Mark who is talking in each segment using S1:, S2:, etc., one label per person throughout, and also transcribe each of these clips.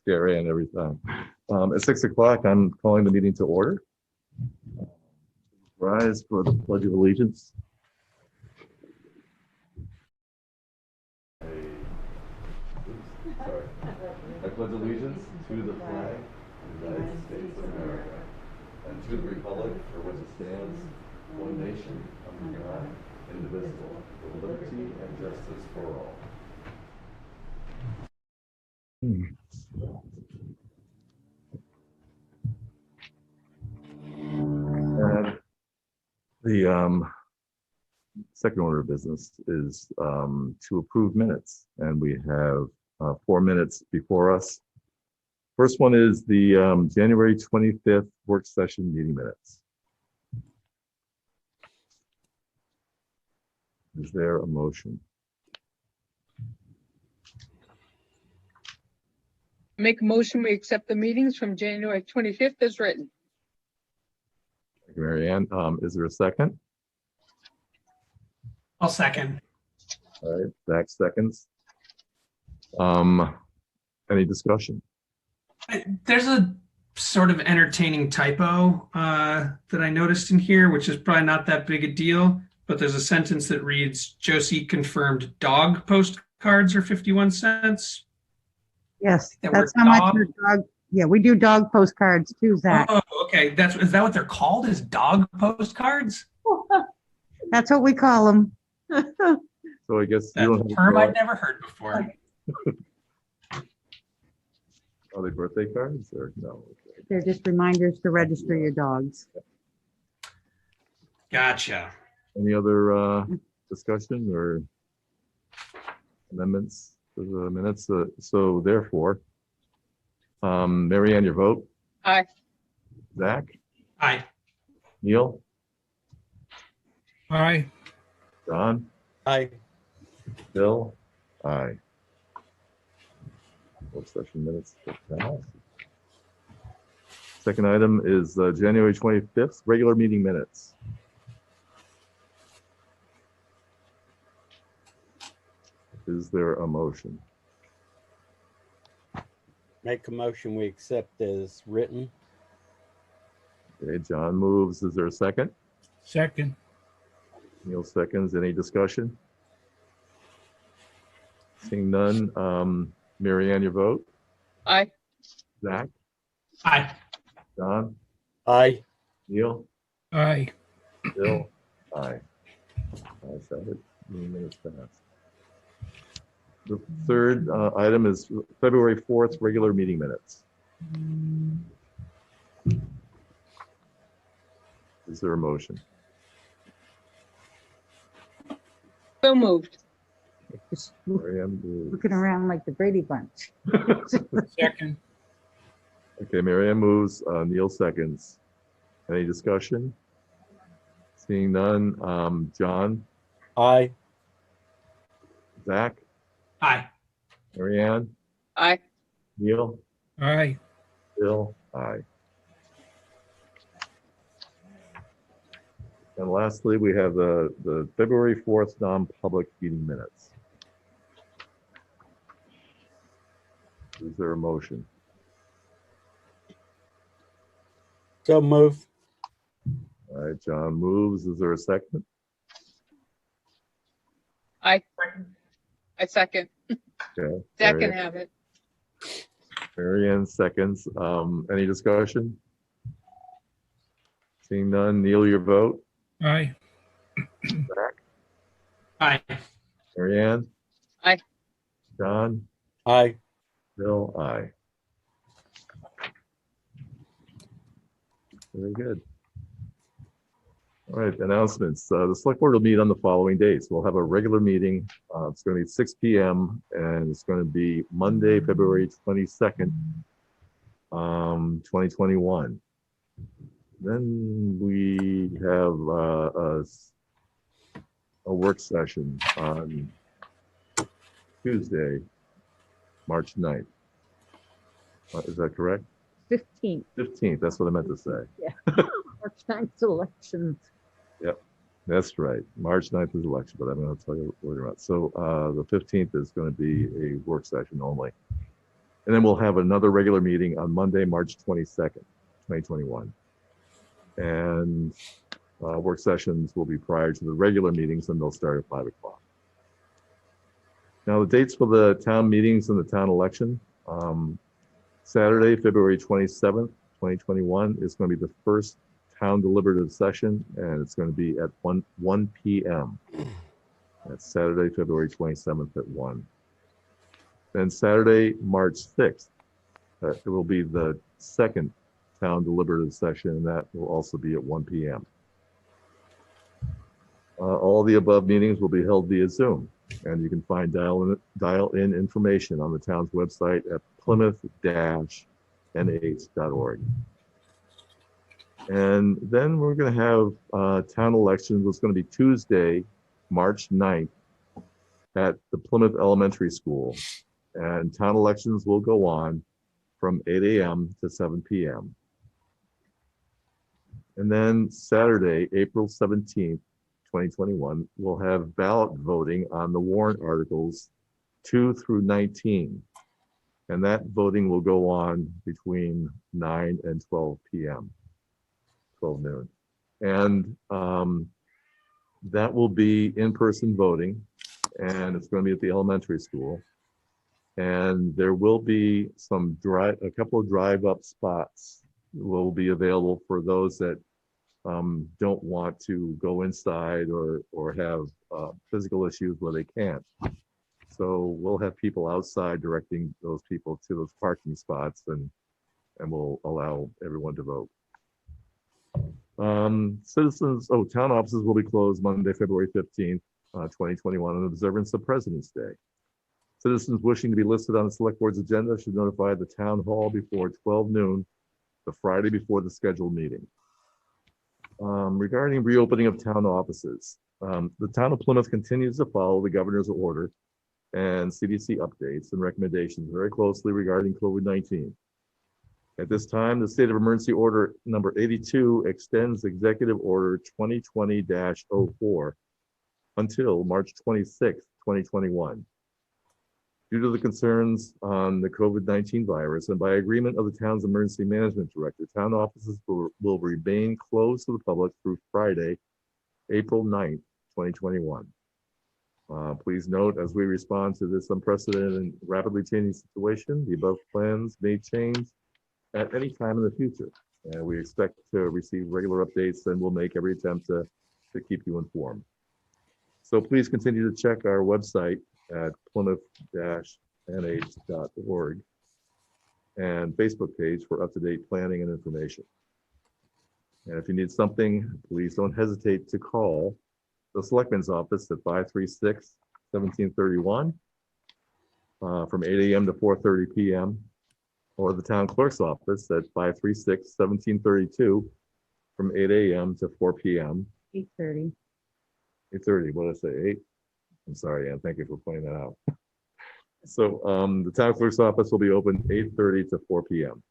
S1: scary and every time. At 6 o'clock, I'm calling the meeting to order. Rise for the Pledge of Allegiance. Sorry. I pledge allegiance to the flag of the United States of America and to the republic for which it stands, one nation, under God, indivisible, with liberty and justice for all. And the second order of business is to approve minutes, and we have 4 minutes before us. First one is the January 25th work session meeting minutes. Is there a motion?
S2: Make a motion, we accept the meetings from January 25th as written.
S1: Thank you, Mary Ann. Is there a second?
S3: I'll second.
S1: All right, Zach seconds. Any discussion?
S3: There's a sort of entertaining typo that I noticed in here, which is probably not that big a deal, but there's a sentence that reads, Josie confirmed dog postcards are 51 cents.
S4: Yes,
S3: That
S4: that's
S3: word
S4: how much
S3: dog?
S4: your dog, yeah, we do dog postcards too, Zach.
S3: Oh, okay. Is that what they're called? Is dog postcards?
S4: That's what we call them.
S1: So I guess you
S3: That's
S1: don't
S3: a
S1: have a
S3: term
S1: dog.
S3: I've never heard before.
S1: Are they birthday cards or no? Okay.
S4: They're just reminders to register your dogs.
S3: Gotcha.
S1: Any other discussion or amendments to the minutes? So therefore, Mary Ann, your vote?
S2: Aye.
S1: Zach?
S3: Aye.
S1: Neil?
S5: Aye.
S1: John?
S5: Aye.
S1: Bill? Aye. Work session minutes. Second item is January 25th, regular meeting minutes. Is there a motion?
S5: Make a motion, we accept as written.
S1: Okay, John moves. Is there a second?
S5: Second.
S1: Neil seconds. Any discussion? Seeing none. Mary Ann, your vote?
S2: Aye.
S1: Zach?
S3: Aye.
S1: John?
S5: Aye.
S1: Neil?
S5: Aye.
S1: Bill? Aye. Ayes have it. Meeting minutes passed. The third item is February 4th, regular meeting minutes. Is there a motion?
S2: So moved.
S4: Just
S1: Mary Ann moves.
S4: looking around like the Brady Bunch.
S5: Second.
S1: Okay, Mary Ann moves. Neil seconds. Any discussion? Seeing none. John?
S5: Aye.
S1: Zach?
S3: Aye.
S1: Mary Ann?
S2: Aye.
S1: Neil?
S5: Aye.
S1: Bill? Aye. And lastly, we have the February 4th non-public meeting minutes. Is there a motion?
S5: So move.
S1: All right, John moves. Is there a second?
S2: Aye. I second.
S1: Okay.
S2: Zach
S1: Mary
S2: can
S1: Ann-
S2: have it.
S1: Mary Ann seconds. Any discussion? Seeing none. Neil, your vote.
S5: Aye.
S1: Zach?
S3: Aye.
S1: Mary Ann?
S2: Aye.
S1: John?
S5: Aye.
S1: Bill? Aye. Very good. All right, announcements. The select board will meet on the following dates. We'll have a regular meeting. It's going to be 6 p.m. and it's going to be Monday, February 22nd, 2021. Then we have a work session on Tuesday, March 9th. Is that correct?
S4: 15th,
S1: 15th, that's what I meant to say.
S4: March 9th elections.
S1: That's right. March 9th is election, but I'm going to tell you later on. So the 15th is going to be a work session only. And then we'll have another regular meeting on Monday, March 22nd, 2021. And work sessions will be prior to the regular meetings, and they'll start at 5 o'clock. Now, the dates for the town meetings and the town election. Saturday, February 27th, 2021 is going to be the first town deliberative session, and it's going to be at 1 p.m. That's Saturday, February 27th at 1. Then Saturday, March 6th, it will be the second town deliberative session, and that will also be at 1 p.m. All the above meetings will be held via Zoom, and you can find dial-in information on the town's website at plymouth-nh.org. And then we're going to have town elections. It's going to be Tuesday, March 9th at the Plymouth Elementary School. And town elections will go on from 8 a.m. to 7 p.m. And then Saturday, April 17th, 2021, we'll have ballot voting on the warrant articles 2 through 19. And that voting will go on between 9 and 12 p.m., 12 noon. And that will be in-person voting, and it's going to be at the elementary school. And there will be a couple of drive-up spots will be available for those that don't want to go inside or have physical issues where they can't. So we'll have people outside directing those people to those parking spots, and we'll allow everyone to vote. Town offices will be closed Monday, February 15th, 2021, in observance of President's Day. Citizens wishing to be listed on the Select Board's agenda should notify the Town Hall before 12 noon, the Friday before the scheduled meeting. Regarding reopening of town offices, the Town of Plymouth continues to follow the Governor's order and CDC updates and recommendations very closely regarding COVID-19. At this time, the State of Emergency Order number 82 extends Executive Order 2020-04 until March 26, 2021. Due to the concerns on the COVID-19 virus and by agreement of the town's emergency management director, town offices will remain closed to the public through Friday, April 9th, 2021. Please note, as we respond to this unprecedented and rapidly changing situation, the above plans may change at any time in the future. And we expect to receive regular updates, and we'll make every attempt to keep you informed. So please continue to check our website at plymouth-nh.org and Facebook page for up-to-date planning and information. And if you need something, please don't hesitate to call the Selectman's office at 536-1731 from 8 a.m. to 4:30 p.m. or the town clerk's office at 536-1732 from 8 a.m. to 4 p.m.
S4: 8:30.
S1: 8:30, what did I say, 8? I'm sorry, Ann, thank you for pointing that out. So the town clerk's office will be open 8:30 to 4 p.m.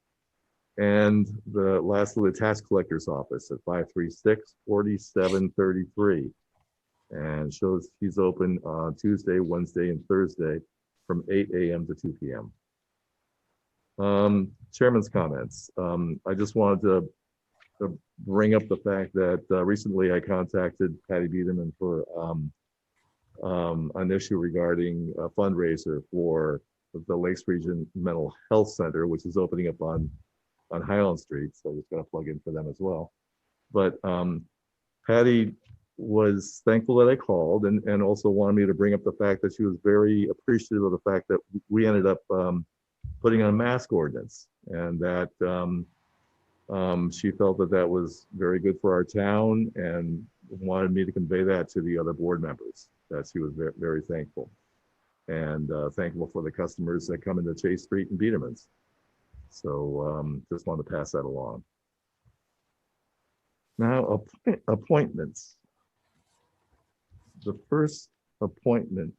S1: And lastly, the tax collector's office at 536-4733. And shows he's open on Tuesday, Wednesday, and Thursday from 8 a.m. to 2 p.m. Chairman's comments. I just wanted to bring up the fact that recently I contacted Patty Biederman for an issue regarding a fundraiser for the Lakes Region Mental Health Center, which is opening up on Highland Street. So I'm just going to plug in for them as well. But Patty was thankful that I called and also wanted me to bring up the fact that she was very appreciative of the fact that we ended up putting on a mask ordinance, and that she felt that was very good for our town and wanted me to convey that to the other board members, that she was very, very thankful, and thankful for the customers that come into Chase Street and Biederman's. So just wanted to pass that along. Now, appointments. The first appointment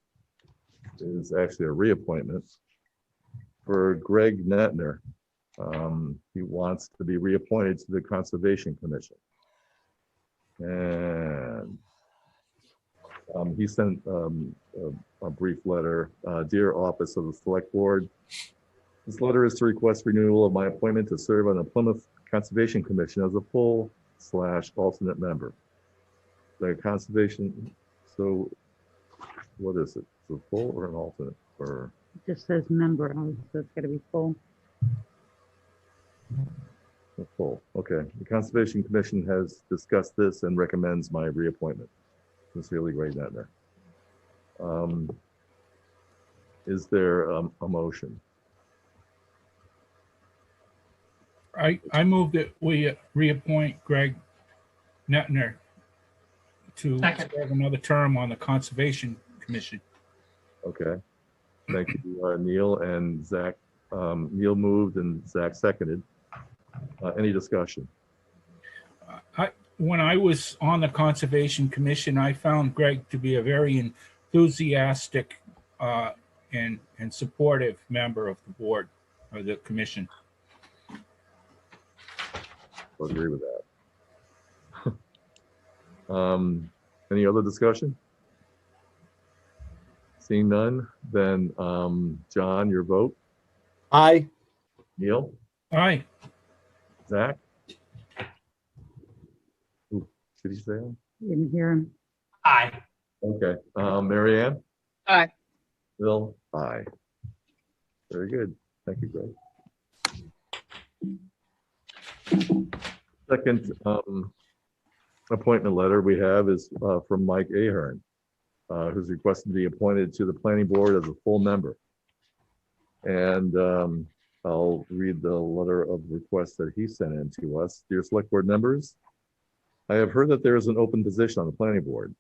S1: is actually a reappointment for Greg Netner. He wants to be reappointed to the Conservation Commission. And he sent a brief letter. Dear Office of the Select Board, This letter is to request renewal of my appointment to serve on the Plymouth Conservation Commission as a full/alternate member. The conservation, so what is it? Is it full or an alternate? Or
S4: It just says member, so it's gotta be full.
S1: a full? Okay. The Conservation Commission has discussed this and recommends my reappointment. Sincerely, Ray Netner. Is there a motion?
S5: I move that we reappoint Greg Netner to
S3: Second.
S5: serve another term on the Conservation Commission.
S1: Okay. Thank you, Neil and Zach. Neil moved and Zach seconded. Any discussion?
S5: When I was on the Conservation Commission, I found Greg to be a very enthusiastic and supportive member of the board or the commission.
S1: I agree with that. Any other discussion? Seeing none, then John, your vote.
S5: Aye.
S1: Neil,
S5: Aye.
S1: Zach? Ooh, did he say aye?
S4: Didn't hear him.
S3: Aye.
S1: Okay. Mary Ann?
S2: Aye.
S1: Bill? Aye. Very good. Thank you, Greg. Second appointment letter we have is from Mike Ahern, who's requested to be appointed to the planning board as a full member. And I'll read the letter of request that he sent in to us. Dear Select Board members, I have heard that there is an open position on the planning board.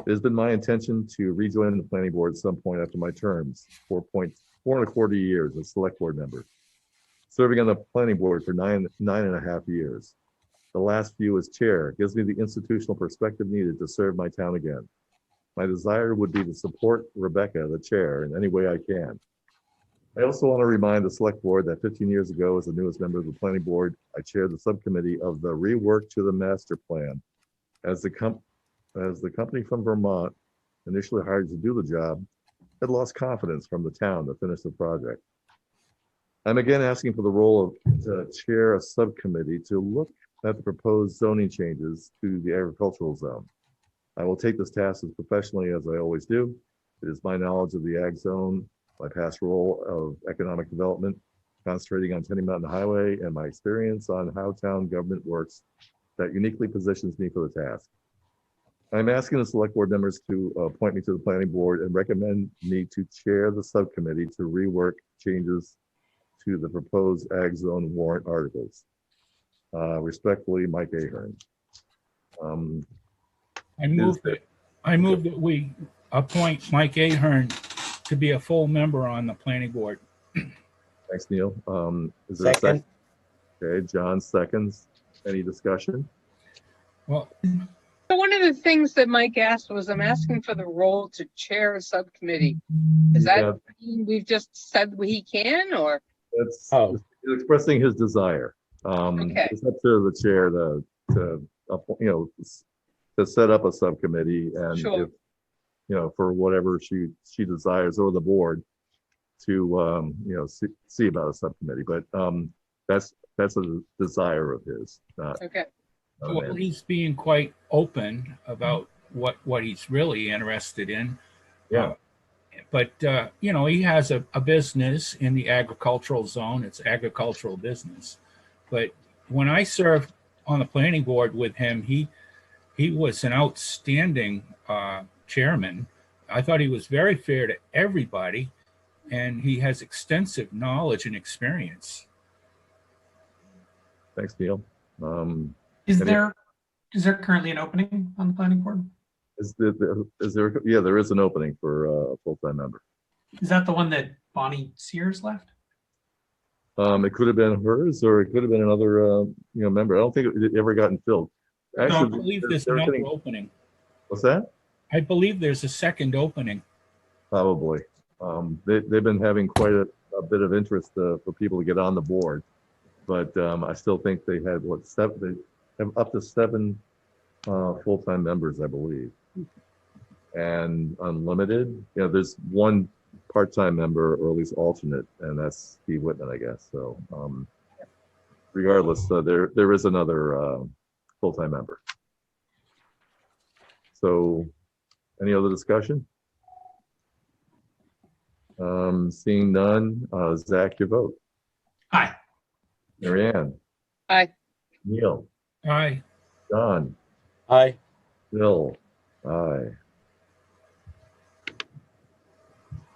S1: It has been my intention to rejoin the planning board at some point after my terms, 4.25 years as Select Board member, serving on the planning board for nine and a half years. The last few as chair gives me the institutional perspective needed to serve my town again. My desire would be to support Rebecca, the chair, in any way I can. I also want to remind the Select Board that 15 years ago, as the newest member of the Planning Board, I chaired the subcommittee of the Rework to the Master Plan. As the company from Vermont, initially hired to do the job, had lost confidence from the town to finish the project. I'm again asking for the role of to chair a subcommittee to look at the proposed zoning changes to the agricultural zone. I will take this task as professionally as I always do. It is my knowledge of the ag zone, my past role of economic development, concentrating on Tenny Mountain Highway, and my experience on how town government works that uniquely positions me for the task. I'm asking the Select Board members to appoint me to the Planning Board and recommend me to chair the subcommittee to rework changes to the proposed ag zone warrant articles. Respectfully, Mike Ahern.
S5: I move that we appoint Mike Ahern to be a full member on the planning board.
S1: Thanks, Neil. Is there a
S5: Second.
S1: second? Okay, John seconds. Any discussion?
S5: Well,
S2: So one of the things that Mike asked was, I'm asking for the role to chair a subcommittee. Is that mean we've just said he can, or?
S1: It's
S5: Oh.
S1: expressing his desire.
S2: Okay.
S1: It's up to the chair to set up a subcommittee and
S2: Sure.
S1: if, for whatever she desires, or the board to, see about a subcommittee. But that's a desire of his.
S2: Okay.
S5: well, he's being quite open about what he's really interested in.
S1: Yeah.
S5: But, he has a business in the agricultural zone. It's agricultural business. But when I served on the planning board with him, he was an outstanding chairman. I thought he was very fair to everybody, and he has extensive knowledge and experience.
S1: Thanks, Neil.
S3: Is
S1: Any-
S3: there currently an opening on the planning board?
S1: Is there? Yeah, there is an opening for a full-time member.
S3: Is that the one that Bonnie Sears left?
S1: It could have been hers, or it could have been another, member. I don't think it ever gotten filled.
S5: I
S1: Actually,
S5: believe there's
S1: they're
S5: another
S1: getting-
S5: opening.
S1: What's that?
S5: I believe there's a second opening.
S1: Probably. They've been having quite a bit of interest for people to get on the board, but I still think they had they have up to 7 full-time members, I believe, and unlimited. There's one part-time member, or at least alternate, and that's Steve Whitman, I guess. So regardless, there is another full-time member. So any other discussion? Seeing none, Zach, your vote.
S3: Aye.
S1: Mary Ann?
S2: Aye.
S1: Neil?
S5: Aye.
S1: John?
S6: Aye.
S1: Bill? Aye.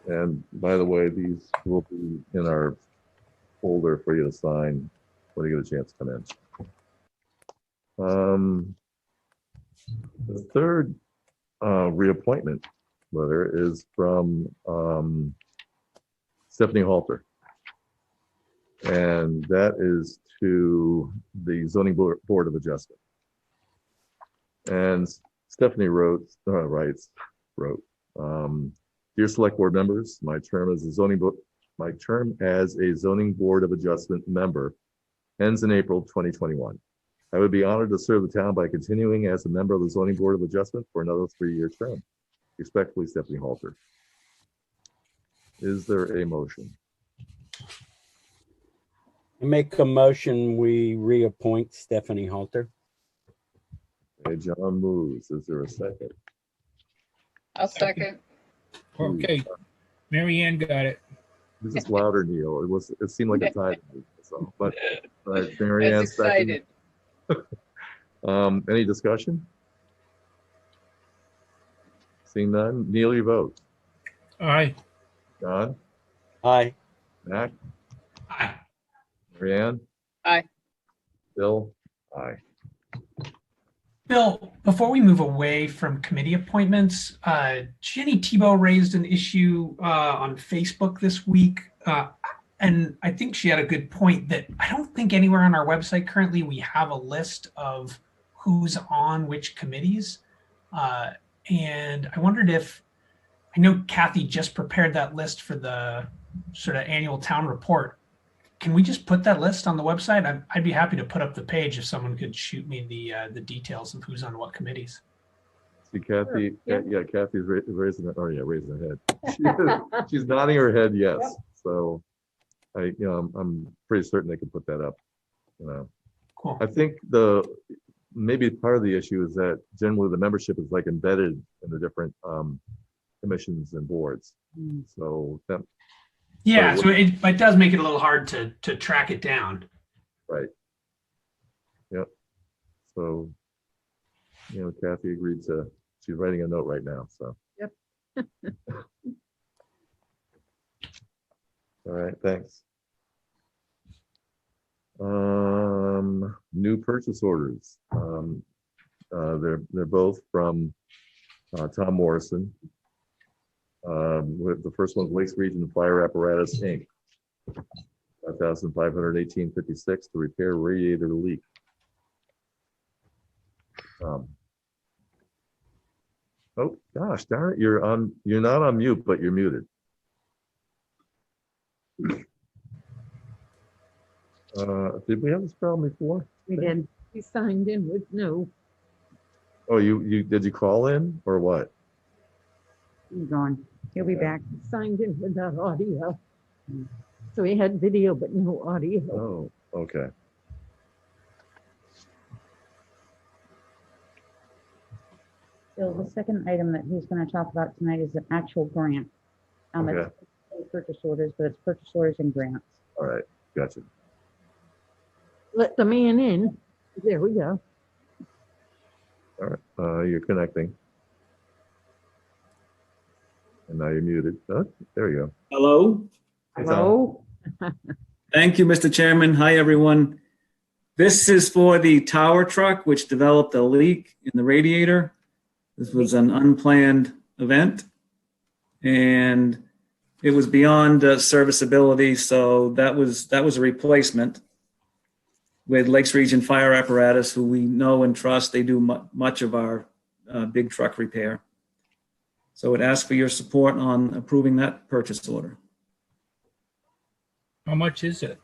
S1: And by the way, these will be in our folder for you to sign when you get a chance to come in. The third reappointment letter is from Stephanie Halter. And that is to the Zoning Board of Adjustment. And Stephanie writes, Dear Select Board members, my term as a Zoning Board of Adjustment member ends in April 2021. I would be honored to serve the town by continuing as a member of the Zoning Board of Adjustment for another 3-year term. Respectfully, Stephanie Halter. Is there a motion?
S6: I make a motion, we reappoint Stephanie Halter.
S1: Okay, John moves. Is there a second?
S2: I'll second.
S5: Okay. Mary Ann got it.
S1: This is louder, Neil. It seemed like a tie. So, but Mary
S2: As
S1: Ann
S2: excited.
S1: second. Any discussion? Seeing none. Neil, you vote.
S5: Aye.
S1: John?
S6: Aye.
S1: Mac?
S3: Aye.
S1: Mary Ann?
S2: Aye.
S1: Bill? Aye.
S3: Bill, before we move away from committee appointments, Jenny Tebow raised an issue on Facebook this week. And I think she had a good point that I don't think anywhere on our website currently we have a list of who's on which committees. And I wondered if, I know Kathy just prepared that list for the sort of annual town report. Can we just put that list on the website? I'd be happy to put up the page if someone could shoot me the details of who's on what committees.
S1: See, Kathy,
S4: Sure.
S1: yeah, Kathy's raising her, raising her head. She's nodding her head, yes. So I'm pretty certain they can put that up.
S3: Cool.
S1: I think maybe part of the issue is that generally the membership is like embedded in the different commissions and boards. So that,
S3: Yeah, so it does make it a little hard to track it down.
S1: right. Yep. So, Kathy agreed she's writing a note right now, so.
S4: Yep.
S1: All right, thanks. New purchase orders. They're both from Tom Morrison. The first one's Lakes Region Fire Apparatus Inc. $5,518.56 to repair radiator leak. Oh gosh, darn it! You're not on mute, but you're muted. Did we have this problem before?
S4: We did.
S7: He signed in with no.
S1: Oh, you did you call in or what?
S4: He's gone. He'll be back.
S7: Signed in without audio. So he had video but no audio.
S1: Oh, okay.
S4: So the second item that he's going to talk about tonight is an actual grant.
S1: Okay.
S4: It's purchase orders, but it's purchase orders and grants.
S1: All right, gotcha.
S7: Let the man in. There we go.
S1: All right, you're connecting. And now you're muted. Oh, there you go.
S8: Hello.
S1: Hey, Tom.
S7: Hello?
S8: Thank you, Mr. Chairman. Hi, everyone. This is for the tower truck, which developed a leak in the radiator. This was an unplanned event, and it was beyond serviceability, so that was a replacement with Lakes Region Fire Apparatus, who we know and trust. They do much of our big truck repair. So it asks for your support on approving that purchase order.
S5: How much is it?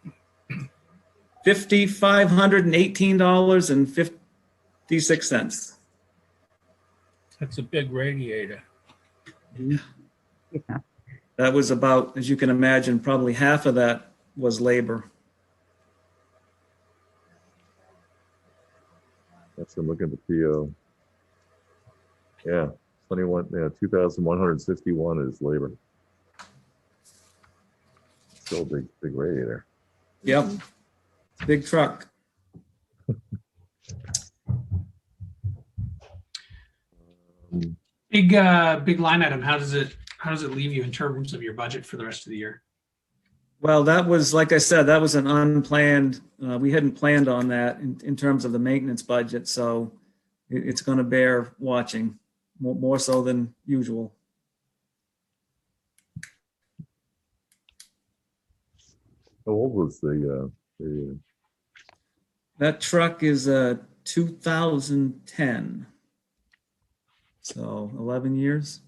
S8: $5,518.56.
S5: That's a big radiator.
S8: Yeah.
S4: Yeah.
S8: That was about, as you can imagine, probably half of that was labor.
S1: That's, I'm looking at the PO. Yeah, 21, yeah, 2,161 is labor. Still a big radiator.
S8: Yep. Big truck.
S3: Big line item. How does it leave you in terms of your budget for the rest of the year?
S8: Well, that was, like I said, that was an unplanned, we hadn't planned on that in terms of the maintenance budget. So it's going to bear watching more so than usual.
S1: How old was
S8: That truck is 2010. So 11 years.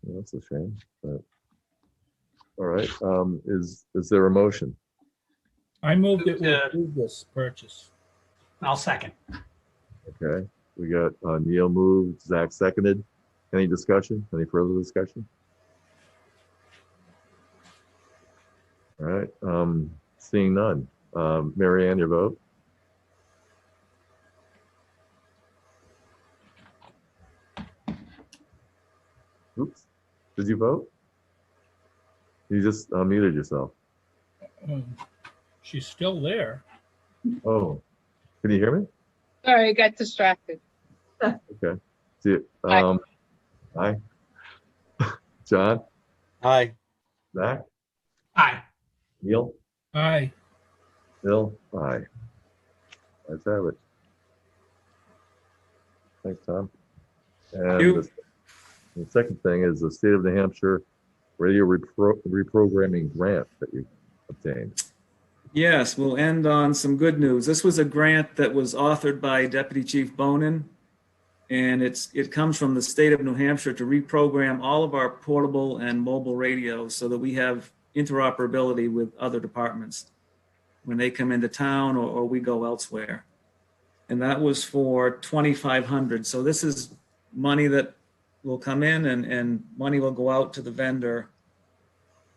S1: yeah, that's a shame, but all right. Is there a motion?
S5: I moved it to approve this purchase.
S3: I'll second.
S1: Okay, we got Neil moved, Zach seconded. Any discussion? Any further discussion? All right, seeing none. Mary Ann, your vote? Oops, did you vote? You just muted yourself.
S5: She's still there.
S1: Oh, can you hear me?
S2: Sorry, I got distracted.
S1: Okay. See,
S2: Aye.
S1: aye. John,
S6: Aye.
S1: Zach,
S3: Aye.
S1: Neil,
S5: Aye.
S1: Bill, aye. Let's have it. Thanks, Tom. And
S8: You.
S1: the second thing is the State of New Hampshire Radio Reprogramming Grant that you obtained.
S8: Yes, we'll end on some good news. This was a grant that was authored by Deputy Chief Bonin, and it comes from the state of New Hampshire to reprogram all of our portable and mobile radios so that we have interoperability with other departments when they come into town or we go elsewhere. And that was for $2,500. So this is money that will come in and money will go out to the vendor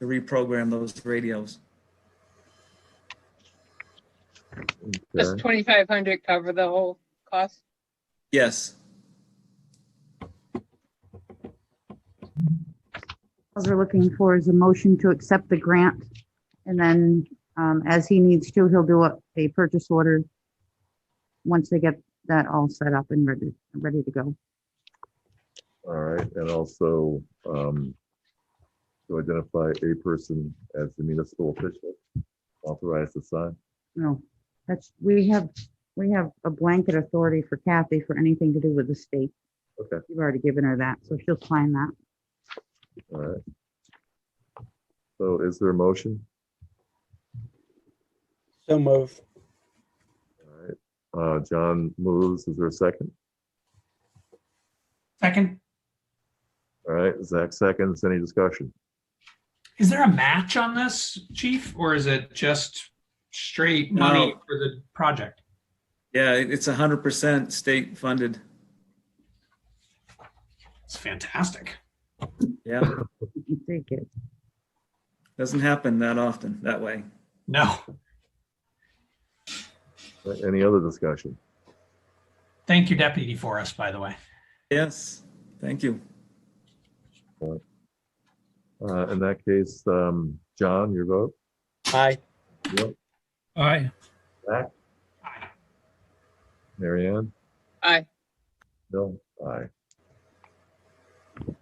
S8: to reprogram those radios.
S2: Does
S1: Okay.
S2: 2,500 cover the whole cost?
S8: Yes.
S4: What we're looking for is a motion to accept the grant. And then, as he needs to, he'll do a purchase order once they get that all set up and ready to go.
S1: All right, and also to identify a person as the municipal official authorized to sign.
S4: No, we have a blanket authority for Kathy for anything to do with the state.
S1: Okay,
S4: You've already given her that, so she'll sign that.
S1: all right. So is there a motion?
S6: So move.
S1: All right, John moves. Is there a second?
S3: Second.
S1: All right, Zach seconds. Any discussion?
S3: Is there a match on this, Chief, or is it just straight money
S8: No.
S3: for the project?
S8: Yeah, it's 100% state funded.
S3: It's fantastic.
S8: Yeah,
S4: Take it.
S8: doesn't happen that often that way.
S3: No.
S1: Any other discussion?
S3: Thank you, Deputy, for us, by the way.
S8: Yes, thank you.
S1: In that case, John, your vote?
S6: Aye.
S1: Yep.
S5: Aye.
S1: Zach?
S3: Aye.
S1: Mary Ann?
S2: Aye.
S1: Bill? Aye.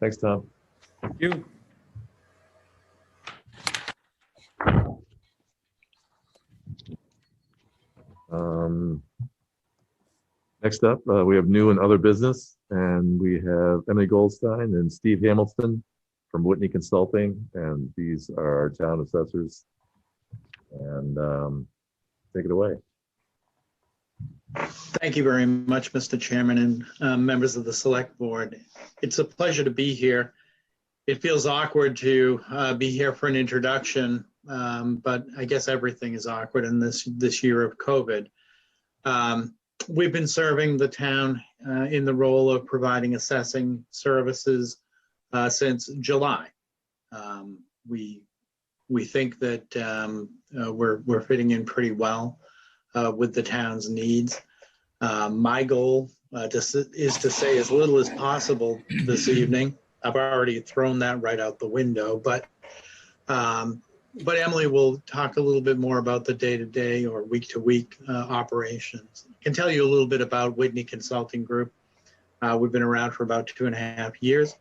S1: Thanks, Tom.
S8: Thank you.
S1: Next up, we have new and other business, and we have Emily Goldstein and Steve Hamilton from Whitney Consulting, and these are our town assessors. And take it away.
S9: Thank you very much, Mr. Chairman and members of the Select Board. It's a pleasure to be here. It feels awkward to be here for an introduction, but I guess everything is awkward in this year of COVID. we've been serving the town in the role of providing assessing services since July. We think that we're fitting in pretty well with the town's needs. My goal is to say as little as possible this evening. I've already thrown that right out the window, but Emily will talk a little bit more about the day-to-day or week-to-week operations. I can tell you a little bit about Whitney Consulting Group. We've been around for about 2.5 years.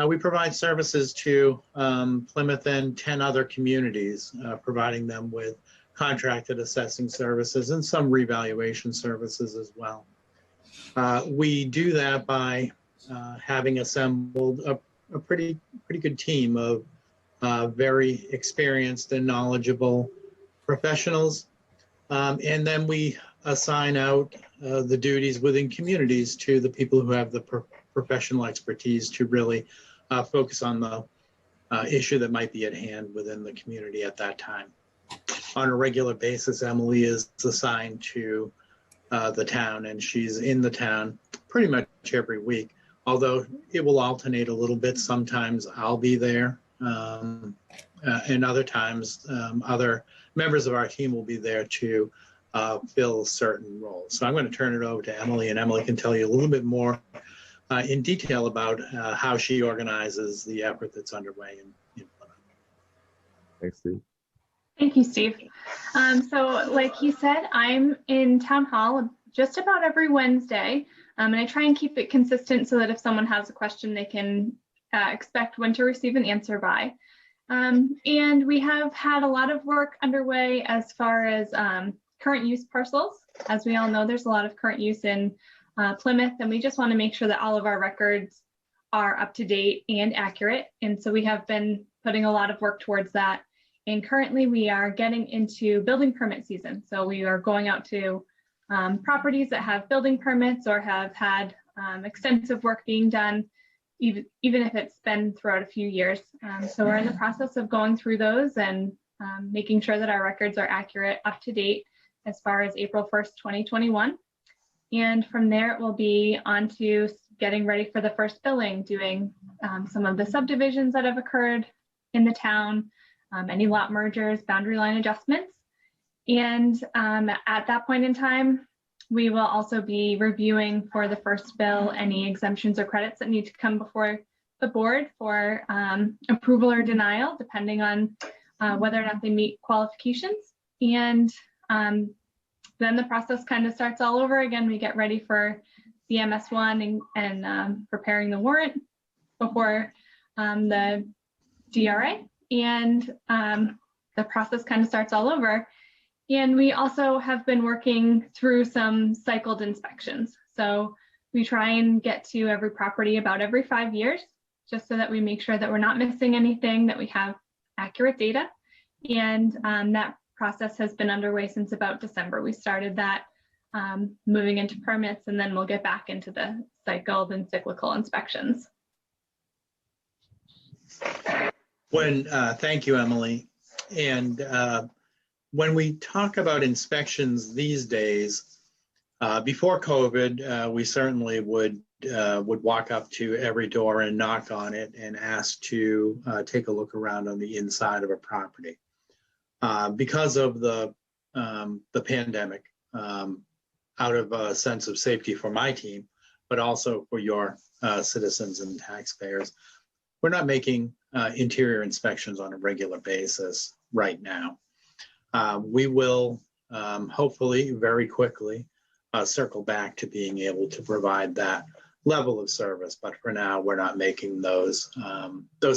S9: We provide services to Plymouth and 10 other communities, providing them with contracted assessing services and some revaluation services as well. We do that by having assembled a pretty good team of very experienced and knowledgeable professionals. And then we assign out the duties within communities to the people who have the professional expertise to really focus on the issue that might be at hand within the community at that time. On a regular basis, Emily is assigned to the town, and she's in the town pretty much every week, although it will alternate a little bit. Sometimes I'll be there, and other times other members of our team will be there to fill certain roles. So I'm going to turn it over to Emily, and Emily can tell you a little bit more in detail about how she organizes the effort that's underway in Plymouth.
S1: Thanks, Steve.
S10: Thank you, Steve. So like he said, I'm in town hall just about every Wednesday, and I try and keep it consistent so that if someone has a question, they can expect when to receive an answer by. And we have had a lot of work underway as far as current use parcels. As we all know, there's a lot of current use in Plymouth, and we just want to make sure that all of our records are up to date and accurate. And so we have been putting a lot of work towards that. And currently we are getting into building permit season. So we are going out to properties that have building permits or have had extensive work being done, even if it's been throughout a few years. So we're in the process of going through those and making sure that our records are accurate, up to date as far as April 1st, 2021. And from there, it will be on to getting ready for the first billing, doing some of the subdivisions that have occurred in the town, any lot mergers, boundary line adjustments. And at that point in time, we will also be reviewing for the first bill any exemptions or credits that need to come before the board for approval or denial, depending on whether or not they meet qualifications. And then the process kind of starts all over again. We get ready for the MS1 and preparing the warrant before the DRA. And the process kind of starts all over. And we also have been working through some cycled inspections. So we try and get to every property about every 5 years, just so that we make sure that we're not missing anything, that we have accurate data. And that process has been underway since about December. We started that moving into permits, and then we'll get back into the cycled and cyclical inspections.
S9: Thank you, Emily. And when we talk about inspections these days, before COVID, we certainly would walk up to every door and knock on it and ask to take a look around on the inside of a property. Because of the pandemic, out of a sense of safety for my team, but also for your citizens and taxpayers, we're not making interior inspections on a regular basis right now. We will hopefully very quickly circle back to being able to provide that level of service, but for now we're not making those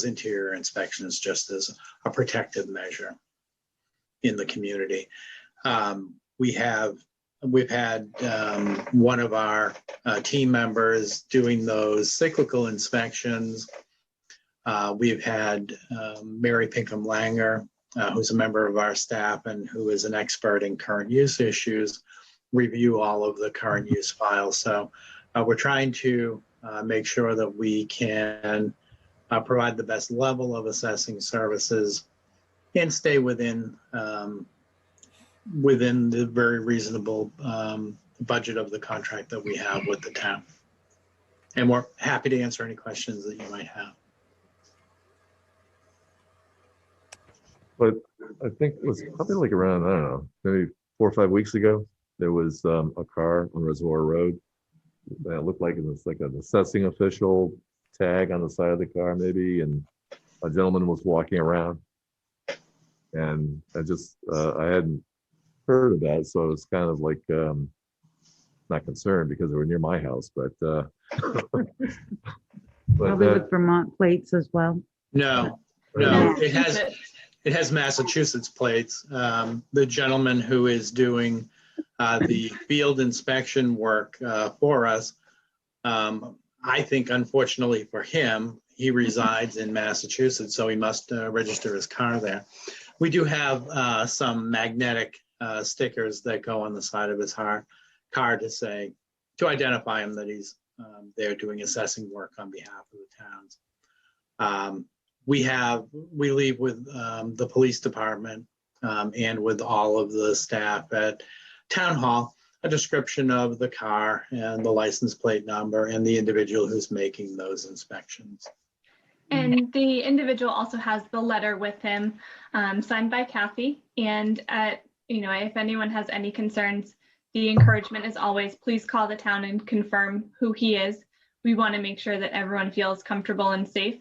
S9: interior inspections just as a protective measure in the community. We've had one of our team members doing those cyclical inspections. We've had Mary Pinkham Langer, who's a member of our staff and who is an expert in current use issues, review all of the current use files. So we're trying to make sure that we can provide the best level of assessing services and stay within the very reasonable budget of the contract that we have with the town. And we're happy to answer any questions that you might have.
S1: But I think it was probably like around, I don't know, maybe 4 or 5 weeks ago, there was a car on Reservoir Road that looked like it was like an assessing official tag on the side of the car maybe, and a gentleman was walking around. And I hadn't heard of that, so I was kind of like, not concerned because they were near my house, but
S4: Probably
S1: that,
S4: with Vermont plates as well.
S9: No,
S10: No,
S9: it has Massachusetts plates. The gentleman who is doing the field inspection work for us, I think unfortunately for him, he resides in Massachusetts, so he must register his car there. We do have some magnetic stickers that go on the side of his car to identify him that he's there doing assessing work on behalf of the towns. We leave with the police department and with all of the staff at Town Hall a description of the car and the license plate number and the individual who's making those inspections.
S10: And the individual also has the letter with him, signed by Kathy. And if anyone has any concerns, the encouragement is always, please call the town and confirm who he is. We want to make sure that everyone feels comfortable and safe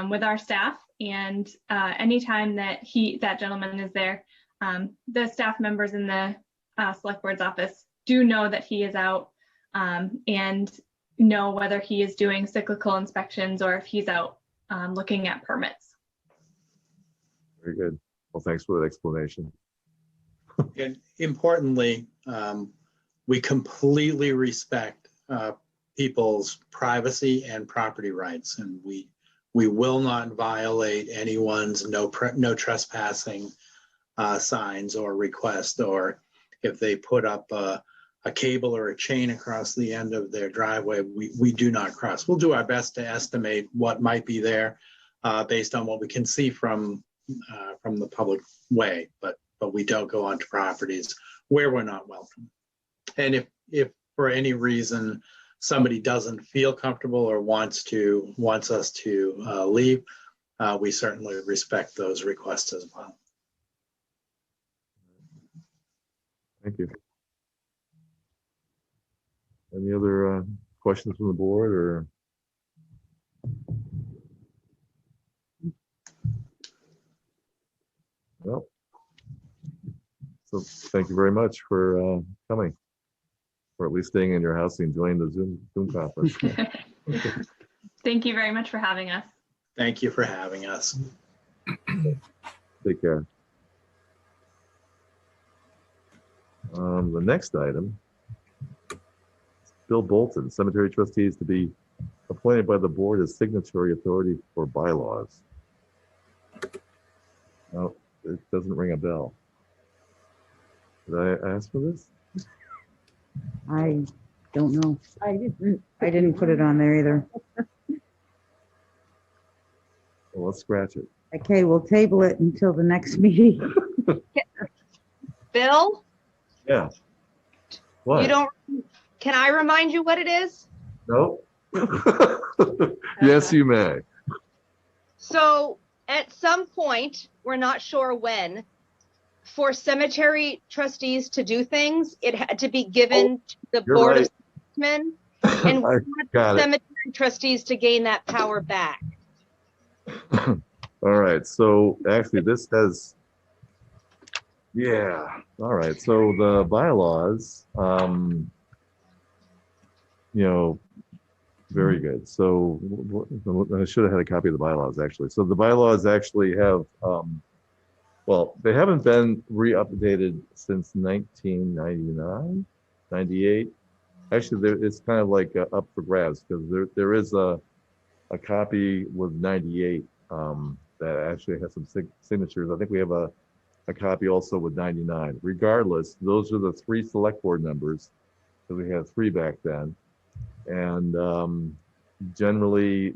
S10: with our staff. And anytime that that gentleman is there, the staff members in the select board's office do know that he is out and know whether he is doing cyclical inspections or if he's out looking at permits.
S1: very good. Well, thanks for that explanation.
S9: And importantly, we completely respect people's privacy and property rights, and we will not violate anyone's no trespassing signs or requests, or if they put up a cable or a chain across the end of their driveway, we do not cross. We'll do our best to estimate what might be there based on what we can see from the public way, but we don't go onto properties where we're not welcome. And if for any reason somebody doesn't feel comfortable or wants us to leave, we certainly respect those requests as well.
S1: Thank you. Any other questions from the board or? Well, so thank you very much for coming, or at least staying in your house and joining the Zoom conference.
S10: Thank you very much for having us.
S9: Thank you for having us.
S1: Take care. The next item, Bill Bolton, cemetery trustees to be appointed by the board as signatory authority for bylaws. No, it doesn't ring a bell. Did I ask for this?
S4: I don't know.
S7: I didn't.
S4: I didn't put it on there either.
S1: Well, let's scratch it.
S4: Okay, we'll table it until the next meeting.
S11: Bill,
S1: Yeah. What?
S11: you don't, can I remind you what it is?
S1: No. Yes, you may.
S11: So at some point, we're not sure when, for cemetery trustees to do things, it had to be given to the
S1: you're
S11: Board
S1: right.
S11: of Selectmen, and we
S1: I
S11: want
S1: got
S11: the
S1: it.
S11: cemetery trustees to gain that power back.
S1: All right, so actually this has, yeah, all right, so the bylaws, very good. So I should have had a copy of the bylaws actually. So the bylaws actually have, well, they haven't been re-updated since 1999, 98. Actually, it's kind of like up for grabs because there is a copy with 98 that actually has some signatures. I think we have a copy also with 99. Regardless, those are the 3 select board members, because we had 3 back then. And generally,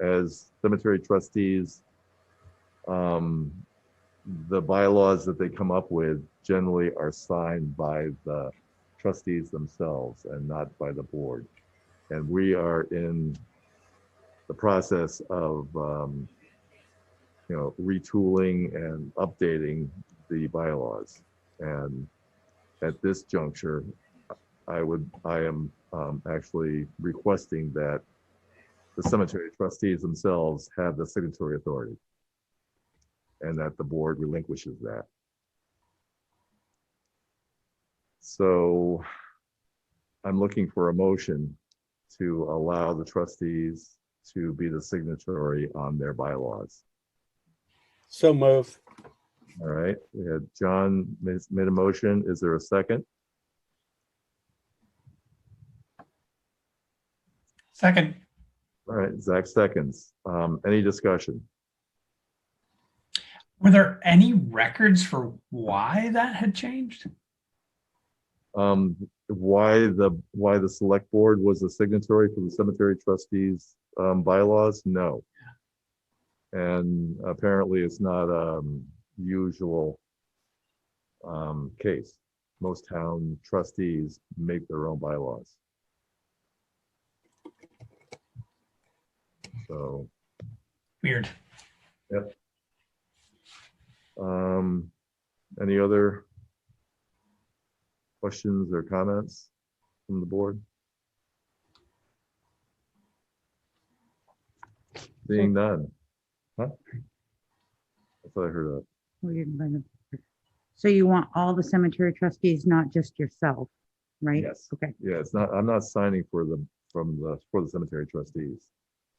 S1: as cemetery trustees, the bylaws that they come up with generally are signed by the trustees themselves and not by the board. And we are in the process of, retooling and updating the bylaws. And at this juncture, I am actually requesting that the cemetery trustees themselves have the signatory authority and that the board relinquishes that. So I'm looking for a motion to allow the trustees to be the signatory on their bylaws.
S6: So move.
S1: All right, we had John made a motion. Is there a second?
S3: Second.
S1: All right, Zach seconds. Any discussion?
S3: Were there any records for why that had changed?
S1: Why the select board was a signatory for the cemetery trustees bylaws? No. And apparently it's not a usual case. Most town trustees make their own bylaws. So.
S3: Weird.
S1: Yep. Any other questions or comments from the board? Seeing none. Huh? I thought I heard that.
S4: We didn't bring it. So you want all the cemetery trustees, not just yourself, right?
S1: Yes.
S4: Okay.
S1: Yeah, it's not, I'm not signing for the cemetery trustees.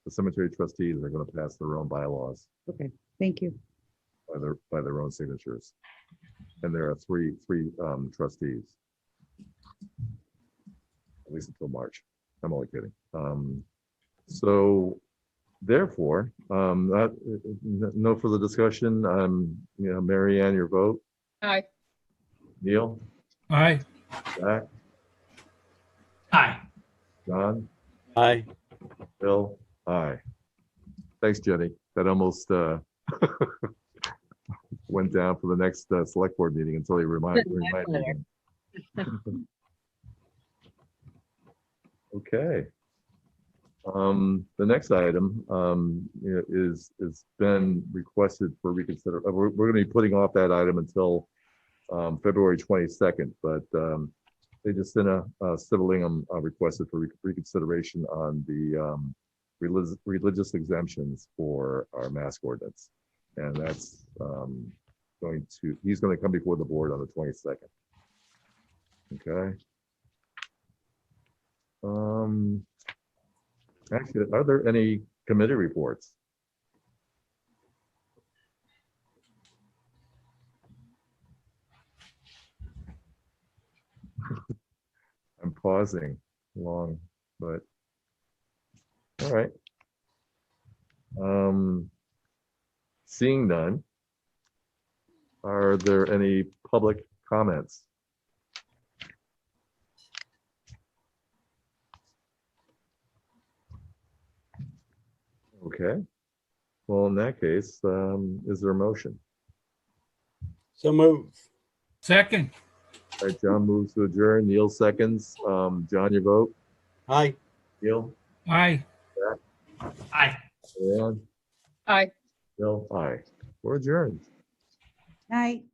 S1: The cemetery trustees are going to pass their own bylaws
S4: Okay. Thank you.
S1: by their own signatures. And there are three trustees. At least until March. I'm only kidding. So therefore, no further discussion. Mary Ann, your vote.
S2: Aye.
S1: Neil,
S5: Aye.
S1: Zach,
S3: Aye.
S1: John,
S6: Aye.
S1: Bill, aye. Thanks, Jenny. That almost went down for the next select board meeting until you reminded me. Again. Okay. The next item is been requested for reconsider. We're going to be putting off that item until February 22nd, but they just sent a Civil Lingham requested for reconsideration on the religious exemptions for our mask ordinance, and that's he's going to come before the board on the 22nd. Okay. Actually, are there any committee reports? I'm pausing long, but all right. Seeing none, are there any public comments? Okay. Well, in that case, is there a motion?
S6: So move.
S5: Second.
S1: All right, John moves to adjourn. Neil seconds. John, your vote.
S6: Aye.
S1: Neil?
S5: Aye.
S3: Aye.
S1: Leon?
S2: Aye.
S1: Bill? Aye. We're adjourned.
S4: Night.